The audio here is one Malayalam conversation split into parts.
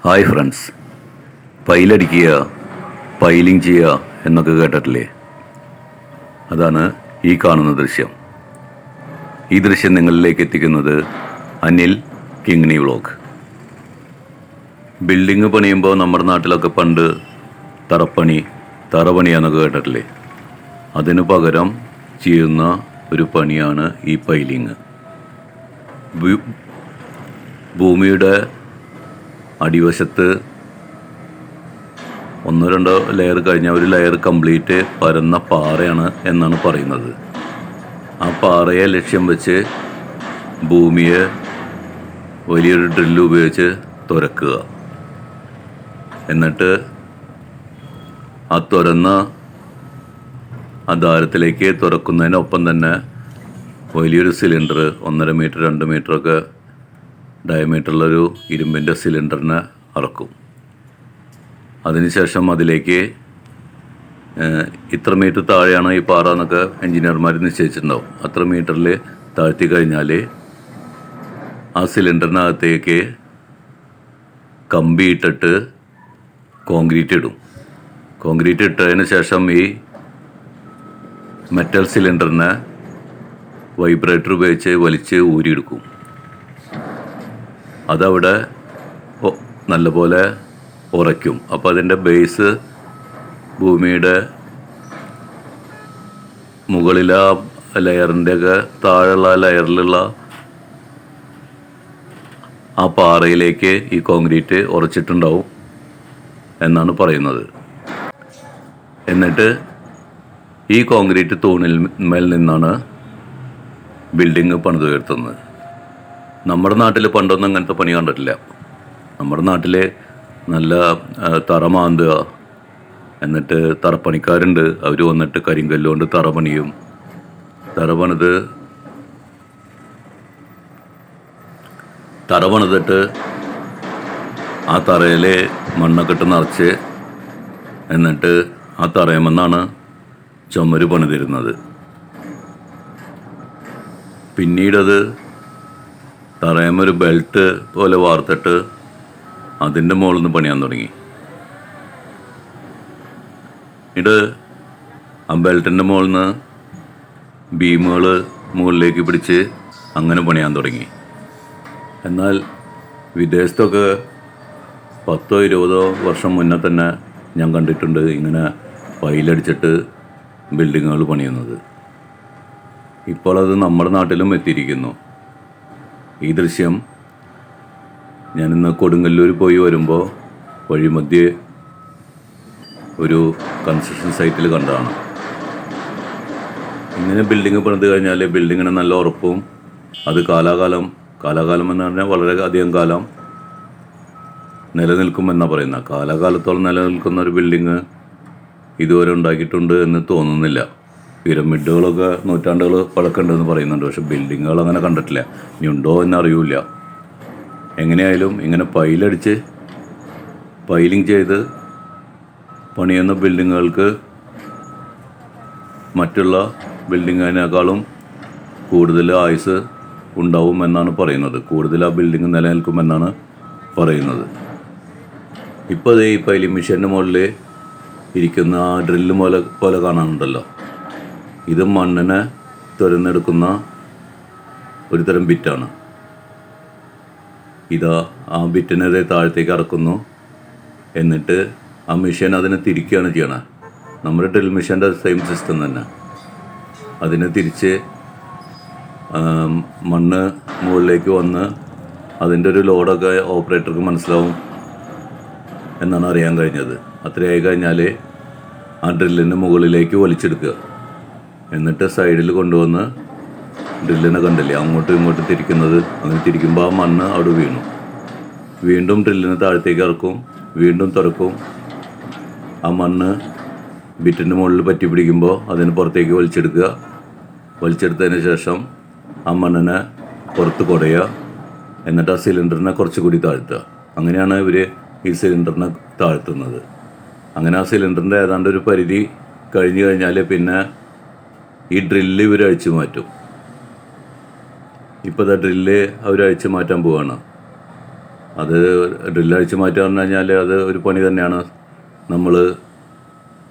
ഹായ് ഫ്രണ്ട്സ്, പൈലടിക്കുക, പൈലിംഗ് ചെയ്യുക എന്നൊക്കെ കേട്ടിട്ടില്ലേ? അതാണ് ഈ കാണുന്ന ദൃശ്യം. ഈ ദൃശ്യം നിങ്ങളിലേക്ക് എത്തിക്കുന്നത് അനിൽ കിങ്ണി വ്ളോഗ്. ബിൽഡിങ് പണിയുമ്പോൾ നമ്മുടെ നാട്ടിലൊക്കെ പണ്ട് തറപണിയാന്നൊക്കെ കേട്ടിട്ടില്ലേ? അതിനു പകരം ചെയ്യുന്ന ഒരു പണിയാണ് ഈ പൈലിങ്. ഭൂമിയുടെ അടിവശത്ത് ഒന്നോ രണ്ടോ ലെയർ കഴിഞ്ഞ ഒരു ലെയർ കംപ്ലീറ്റ് പരന്ന പാറയാണ് എന്നാണ് പറയുന്നത്. ആ പാറയെ ലക്ഷ്യം വെച്ച് ഭൂമിയെ വലിയൊരു ഡ്രില്ല് ഉപയോഗിച്ച് തുരക്കുക. എന്നിട്ട് ആ തുരന്ന ആ ദ്വാരത്തിലേക്ക് തുറക്കുന്നതിനൊപ്പം തന്നെ വലിയൊരു സിലിണ്ടർ 1.5 മീറ്റർ 2 മീറ്ററൊക്കെ ഡയമീറ്ററുള്ളൊരു ഇരുമ്പിൻ്റെ സിലിണ്ടറിനെ ഇറക്കും. അതിനുശേഷം അതിലേക്ക് ഇത്ര മീറ്റർ താഴെയാണ് ഈ പാറ എന്നൊക്കെ എൻജിനീയർമാർ നിശ്ചയിച്ചിട്ടുണ്ടാവും. അത്ര മീറ്ററിൽ താഴ്ത്തി കഴിഞ്ഞാൽ ആ സിലിണ്ടറിനകത്തേക്ക് കമ്പി ഇട്ടിട്ട് കോൺക്രീറ്റ് ഇടും. കോൺക്രീറ്റ് ഇട്ടതിന് ശേഷം ഈ മെറ്റൽ സിലിണ്ടറിനെ വൈബ്രേറ്റർ ഉപയോഗിച്ച് വലിച്ച് ഊരിയെടുക്കും. അതവിടെ നല്ലപോലെ ഉറയ്ക്കും. അപ്പോൾ അതിൻ്റെ ബേസ് ഭൂമിയുടെ മുകളിലെ ലെയറിൻ്റെയൊക്കെ താഴെയുള്ള ലെയറിലുള്ള ആ പാറയിലേക്ക് ഈ കോൺക്രീറ്റ് ഉറച്ചിട്ടുണ്ടാവും എന്നാണ് പറയുന്നത്. എന്നിട്ട് ഈ കോൺക്രീറ്റ് തൂണിൽ മേൽ നിന്നാണ് ബിൽഡിങ് പണിതുയർത്തുന്നത്. നമ്മുടെ നാട്ടിൽ പണ്ടൊന്നും അങ്ങനത്തെ പണി കണ്ടിട്ടില്ല. നമ്മുടെ നാട്ടിൽ നല്ല തറ മാന്തുക, എന്നിട്ട് തറപ്പണിക്കാരുണ്ട്, അവർ വന്നിട്ട് കരിങ്കല്ലുകൊണ്ട് തറ പണിയും. തറ പണിതിട്ട് ആ തറയിൽ മണ്ണൊക്കെ ഇട്ട് നിറച്ച് എന്നിട്ട് ആ തറയുമെന്നാണ് ചുമര് പണിതിരുന്നത്. പിന്നീടത് തറയുമൊരു ബെൽറ്റ് പോലെ വാർത്തിട്ട് അതിൻ്റെ മുകളിൽ നിന്ന് പണിയാൻ തുടങ്ങി. ആ ബെൽറ്റിൻ്റെ മുകളിൽ നിന്ന് ബീമുകൾ മുകളിലേക്ക് പിടിച്ച് അങ്ങനെ പണിയാൻ തുടങ്ങി. എന്നാൽ വിദേശത്തൊക്കെ 10-20 വർഷം മുന്നേ തന്നെ ഞാൻ കണ്ടിട്ടുണ്ട് ഇങ്ങനെ പൈലടിച്ചിട്ട് ബിൽഡിങ്ങുകൾ പണിയുന്നത്. ഇപ്പോൾ അത് നമ്മുടെ നാട്ടിലും എത്തിയിരിക്കുന്നു. ഈ ദൃശ്യം ഞാനിന്ന് കൊടുങ്ങല്ലൂർ പോയി വരുമ്പോൾ വഴിമധ്യേ ഒരു കൺസ്ട്രക്ഷൻ സൈറ്റിൽ കണ്ടതാണ്. ഇങ്ങനെ ബിൽഡിങ് പണിത് കഴിഞ്ഞാൽ ബിൽഡിങ്ങിന് നല്ല ഉറപ്പും അത് കാലാകാലം എന്ന് പറഞ്ഞാൽ വളരെ അധികം കാലം നിലനിൽക്കുമെന്നാണ് പറയുന്നത്. കാലാകാലത്തോളം നിലനിൽക്കുന്ന ഒരു ബിൽഡിങ് ഇതുവരെ ഉണ്ടാക്കിയിട്ടുണ്ട് എന്ന് തോന്നുന്നില്ല. പിരമിഡുകളൊക്കെ നൂറ്റാണ്ടുകൾ പഴക്കമുണ്ടെന്ന് പറയുന്നുണ്ട്, പക്ഷെ ബിൽഡിങ്ങുകൾ അങ്ങനെ കണ്ടിട്ടില്ല. ഇനി ഉണ്ടോ എന്നറിയില്ല. എങ്ങനെയായാലും ഇങ്ങനെ പൈലിംഗ് ചെയ്ത് പണിയുന്ന ബിൽഡിങ്ങുകൾക്ക് മറ്റുള്ള ബിൽഡിങ്ങിനേക്കാളും കൂടുതൽ ആയുസ് ഉണ്ടാവും എന്നാണ് പറയുന്നത്. കൂടുതൽ ആ ബിൽഡിങ് നിലനിൽക്കുമെന്നാണ് പറയുന്നത്. ഇപ്പോൾ ഈ പൈലിംഗ് മെഷീൻ്റെ മുകളിൽ ഇരിക്കുന്ന ആ ഡ്രില്ല് പോലെ കാണാനുണ്ടല്ലോ, ഇത് മണ്ണിനെ തുരന്നെടുക്കുന്ന ഒരു തരം ബിറ്റാണ്. ഇതാ ആ ബിറ്റിനെ താഴത്തേക്ക് ഇറക്കുന്നു. എന്നിട്ട് ആ മെഷീൻ അതിനെ തിരിക്കുകയാണ് ചെയ്യണത്. നമ്മുടെ ഡ്രിൽ മെഷീൻ്റെ സെയിം സിസ്റ്റം തന്നെ. അതിനെ തിരിച്ച് മണ്ണ് മുകളിലേക്ക് വന്ന് അതിൻ്റെ ഒരു ലോഡൊക്കെ ഓപ്പറേറ്റർക്ക് മനസ്സിലാവും എന്നാണ് അറിയാൻ കഴിഞ്ഞത്. അത്രയായി കഴിഞ്ഞാൽ ആ ഡ്രില്ലിൻ്റെ മുകളിലേക്ക് വലിച്ചെടുക്കുക. എന്നിട്ട് സൈഡിൽ കൊണ്ടുവന്ന് ഡ്രില്ലിനെ കണ്ടില്ലേ അങ്ങോട്ടും ഇങ്ങോട്ടും തിരിക്കുന്നത്. അങ്ങനെ തിരിക്കുമ്പോൾ ആ മണ്ണ് അവിടെ വീണു. വീണ്ടും ഡ്രില്ലിനെ താഴത്തേക്ക് ഇറക്കും, വീണ്ടും തുറക്കും. ആ മണ്ണ് ബിറ്റിൻ്റെ മുകളിൽ പറ്റി പിടിക്കുമ്പോൾ അതിന് പുറത്തേക്ക് വലിച്ചെടുത്തതിന് ശേഷം ആ മണ്ണിനെ പുറത്ത് കുടയുക. എന്നിട്ട് ആ സിലിണ്ടറിനെ കുറച്ചുകൂടി താഴ്ത്തുക. അങ്ങനെയാണ് ഇവർ ഈ സിലിണ്ടറിനെ താഴ്ത്തുന്നത്. അങ്ങനെ ആ സിലിണ്ടറിൻ്റെ ഏതാണ്ട് ഒരു പരിധി കഴിഞ്ഞു കഴിഞ്ഞാൽ പിന്നെ ഈ ഡ്രില്ല് ഇവർ അഴിച്ചു മാറ്റും. ഇപ്പോൾ ഡ്രില്ല് അവർ അഴിച്ചു മാറ്റാൻ പോവുകയാണ്. അത് ഡ്രില്ലടിച്ച് മാറ്റുക പറഞ്ഞു കഴിഞ്ഞാൽ അത് ഒരു പണി തന്നെയാണ്. നമ്മൾ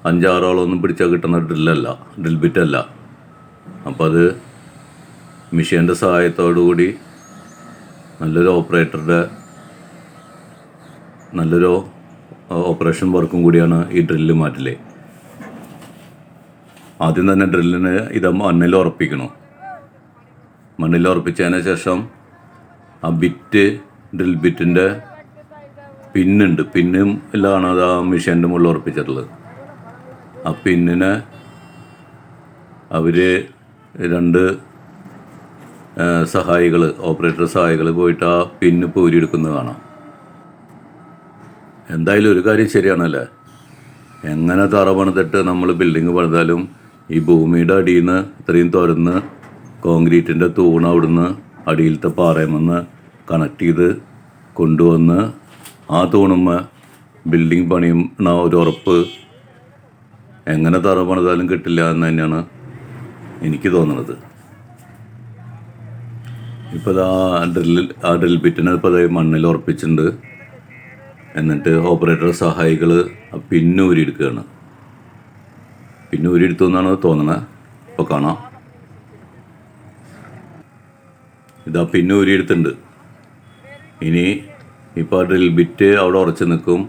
5-6 പിടിച്ചാൽ കിട്ടുന്ന ഡ്രിൽ ബിറ്റല്ല. അപ്പോൾ അത് മെഷീൻ്റെ സഹായത്തോടു കൂടി നല്ലൊരു ഓപ്പറേഷൻ വർക്കും കൂടിയാണ് ഈ ഡ്രില്ല് മാറ്റൽ. ആദ്യം തന്നെ ഡ്രില്ലിന് ഇത് മണ്ണിൽ ഉറപ്പിക്കണം. മണ്ണിൽ ഉറപ്പിച്ചതിന് ശേഷം ആ ഡ്രിൽ ബിറ്റിൻ്റെ പിന്നുണ്ട്, പിന്നും എല്ലാം അത് ആ മെഷീൻ്റെ മുകളിൽ ഉറപ്പിച്ചിട്ടുള്ളത്. ആ പിന്നിനെ അവർ 2 ഓപ്പറേറ്റർ സഹായികൾ പോയിട്ട് ആ പിന്ന് പൂരിയെടുക്കുന്നത് കാണാം. എന്തായാലും ഒരു കാര്യം ശരിയാണല്ലേ, എങ്ങനെ തറ പണിതിട്ട് നമ്മൾ ബിൽഡിങ് പണിതാലും ഈ ഭൂമിയുടെ അടിയിൽ നിന്ന് ഇത്രയും തുറന്ന് കോൺക്രീറ്റിൻ്റെ തൂണ് അവിടുന്ന് അടിയിലത്തെ പാറയുമെന്ന് കണക്ട് ചെയ്ത് കൊണ്ടുവന്ന് ആ തൂണുമ്മ ബിൽഡിങ് പണിയുന്ന ഒരു ഉറപ്പ് എങ്ങനെ തറ പണിതാലും കിട്ടില്ല എന്ന് തന്നെയാണ് എനിക്ക് തോന്നുന്നത്. ഇപ്പോൾ ആ ഡ്രിൽ ബിറ്റിനെ ഇപ്പോൾ മണ്ണിൽ ഉറപ്പിച്ചിട്ടുണ്ട്. എന്നിട്ട് ഓപ്പറേറ്റർ സഹായികൾ ആ പിന്ന് ഊരിയെടുക്കുകയാണ്. പിന്ന് ഊരിയെടുത്തു എന്നാണ് തോന്നുന്നത്. ഇപ്പോൾ കാണാം, ഇതാ പിന്ന് ഊരിയെടുത്തിട്ടുണ്ട്. ഇനി ഇപ്പോൾ ആ ഡ്രിൽ ബിറ്റ് അവിടെ ഉറച്ച് നിൽക്കും.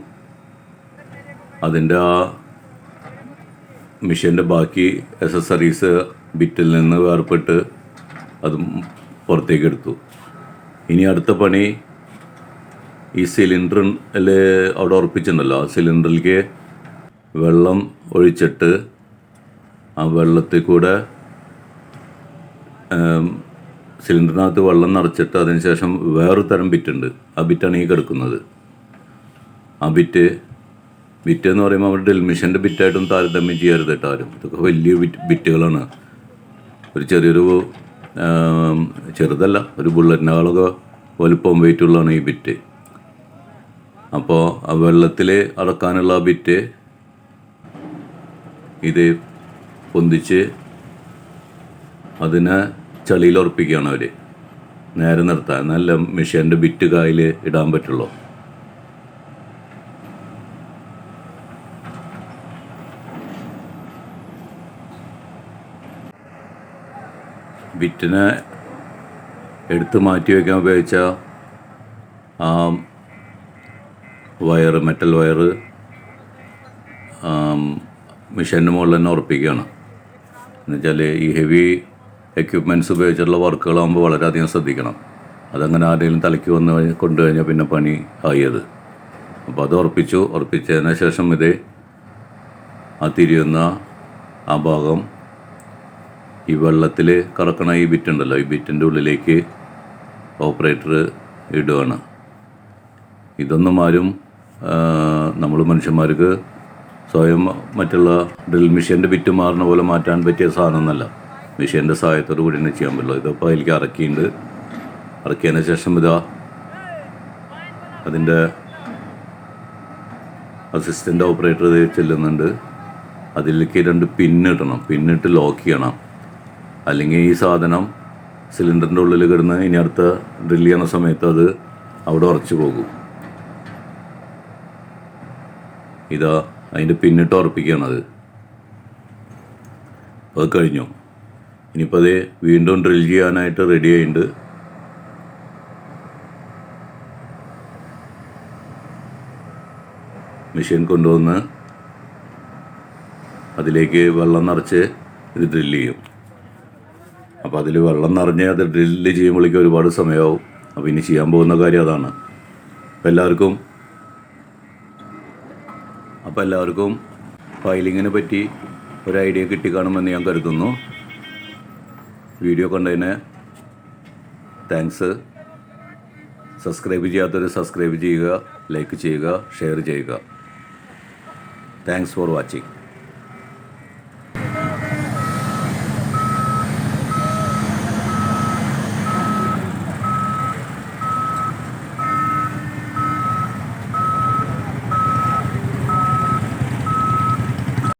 അതിൻ്റെ ആ മെഷീൻ്റെ ബാക്കി അക്സസറീസ് ബിറ്റിൽ നിന്ന് വേർപെട്ട് അതും പുറത്തേക്ക് എടുത്തു. ഇനി അടുത്ത പണി ഈ സിലിണ്ടറിൽ അവിടെ ഉറപ്പിച്ചിട്ടുണ്ടല്ലോ, ആ സിലിണ്ടറിലേക്ക് വെള്ളം ഒഴിച്ചിട്ട് ആ വെള്ളത്തിൽ കൂടെ സിലിണ്ടറിനകത്ത് വെള്ളം നിറച്ചിട്ട് അതിന് ശേഷം വേറൊരു തരം ബിറ്റുണ്ട്. ആ ബിറ്റാണ് ഈ കിടക്കുന്നത്. ആ ബിറ്റ് എന്ന് പറയുമ്പോൾ അവിടെ ഡ്രിൽ മെഷീൻ്റെ ബിറ്റായിട്ടും താരതമ്യം ചെയ്യരുത് കേട്ടോ ആരും. ഇതൊക്കെ വലിയ ബിറ്റുകളാണ്. ഒരു ചെറുതല്ല, ഒരു ബുള്ളറ്റിനേക്കാളൊക്കെ വലുപ്പം വെയിറ്റുള്ളതാണ് ഈ ബിറ്റ്. അപ്പോൾ ആ വെള്ളത്തിൽ അടക്കാനുള്ള ആ ബിറ്റ് ഇത് പൊന്തിച്ച് അതിനെ ചളിയിൽ ഉറപ്പിക്കുകയാണ് അവർ, നേരെ നിർത്താൻ. നല്ല മെഷീൻ്റെ ബിറ്റ് കായിൽ ഇടാൻ പറ്റുള്ളൂ. ബിറ്റിനെ എടുത്ത് മാറ്റി വയ്ക്കാൻ ഉപയോഗിച്ച ആ മെറ്റൽ വയർ മെഷീൻ്റെ മുകളിൽ തന്നെ ഉറപ്പിക്കുകയാണ്. എന്നുവെച്ചാൽ ഈ ഹെവി എക്യുപ്മെൻറ്റ്സ് ഉപയോഗിച്ചിട്ടുള്ള വർക്കുകളാകുമ്പോൾ വളരെയധികം ശ്രദ്ധിക്കണം. അതങ്ങനെ ആരെങ്കിലും തലയ്ക്ക് വന്ന് കൊണ്ടു കഴിഞ്ഞാൽ പിന്നെ പണി ആയത്. അപ്പോൾ അത് ഉറപ്പിച്ചതിന് ശേഷം ഇത് ആ തിരിയുന്ന ആ ഭാഗം ഈ വെള്ളത്തിൽ കറക്കണ ഈ ബിറ്റുണ്ടല്ലോ, ഈ ബിറ്റിൻ്റെ ഉള്ളിലേക്ക് ഓപ്പറേറ്റർ ഇടുകയാണ്. ഇതൊന്നും ആരും നമ്മൾ മനുഷ്യന്മാർക്ക് സ്വയം മറ്റുള്ള ഡ്രിൽ മെഷീൻ്റെ ബിറ്റ് മാറുന്ന പോലെ മാറ്റാൻ പറ്റിയ സാധനമൊന്നുമല്ല. മെഷീൻ്റെ സഹായത്തോട് കൂടി തന്നെ ചെയ്യാൻ പറ്റുള്ളൂ. ഇതിപ്പോൾ അതിലേക്ക് ഇറക്കിയതിന് ശേഷം അതിൻ്റെ അസിസ്റ്റൻ്റ് ഓപ്പറേറ്റർ ചെല്ലുന്നുണ്ട്. അതിലേക്ക് 2 പിന്നിടണം, പിന്നിട്ട് ലോക്ക് ചെയ്യണം. അല്ലെങ്കിൽ ഈ സാധനം സിലിണ്ടറിൻ്റെ ഉള്ളിൽ കിടന്ന് ഇനി അടുത്ത ഡ്രിൽ ചെയ്യുന്ന സമയത്ത് അത് അവിടെ ഉറച്ചു പോകും. ഇതാ അതിൻ്റെ പിന്നിട്ട് ഉറപ്പിക്കുകയാണത്. അത് കഴിഞ്ഞു. ഇനിയിപ്പോൾ അത് വീണ്ടും ഡ്രിൽ ചെയ്യാനായിട്ട് റെഡി ആയിട്ടുണ്ട്. മെഷീൻ കൊണ്ടുവന്ന് അതിലേക്ക് വെള്ളം നിറച്ച് ഇത് ഡ്രില്ല് ചെയ്യും. അപ്പോൾ അതിൽ വെള്ളം നിറഞ്ഞ് അത് ഡ്രില്ല് ചെയ്യുമ്പോഴേക്കും ഒരുപാട് സമയമാവും. അപ്പോൾ ഇനി ചെയ്യാൻ പോകുന്ന കാര്യം അതാണ്. അപ്പോൾ എല്ലാവർക്കും ഫയലിങ്ങിനെ പറ്റി ഒരു ഐഡിയ കിട്ടിക്കാണുമെന്ന് ഞാൻ കരുതുന്നു. വീഡിയോ കണ്ടതിന് താങ്ക്സ്. സബ്സ്ക്രൈബ് ചെയ്യാത്തവർ സബ്സ്ക്രൈബ് ചെയ്യുക, ലൈക്ക് ചെയ്യുക, ഷെയർ ചെയ്യുക. Thanks for watching.